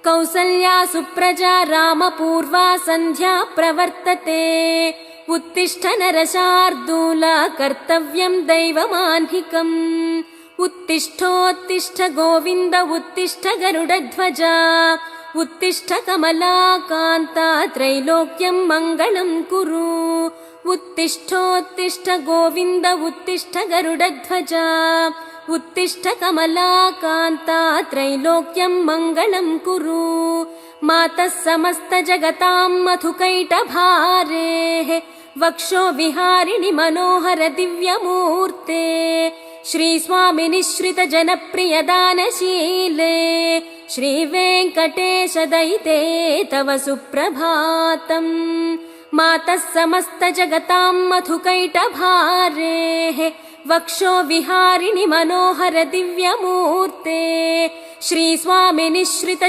कौसल्या सुप्रजा रामपूर्वा सन्ध्या प्रवर्तते उत्तिष्ठ नरशार्दूल कर्तव्यं दैवमाह्निकम् उत्तिष्ठोत्तिष्ठ गोविन्द उत्तिष्ठ गरुडध्वजा उत्तिष्ठ कमलाकान्ता त्रैलोक्यं मङ्गलं कुरु उत्तिष्ठोत्तिष्ठ गोविन्द उत्तिष्ठ गरुडध्वजा उत्तिष्ठ कमलाकान्ता त्रैलोक्यं मङ्गलं कुरु मातः समस्त जगतां मधुकैटभारेः वक्षो विहारिणि मनोहर दिव्यमूर्ते श्रीस्वामि निःश्रित जनप्रिय दानशीले श्रीवेङ्कटेश दयिते तव सुप्रभातम् मातः समस्त जगतां मधुकैटभारेः वक्षो विहारिणि मनोहर दिव्यमूर्ते श्रीस्वामि निःश्रित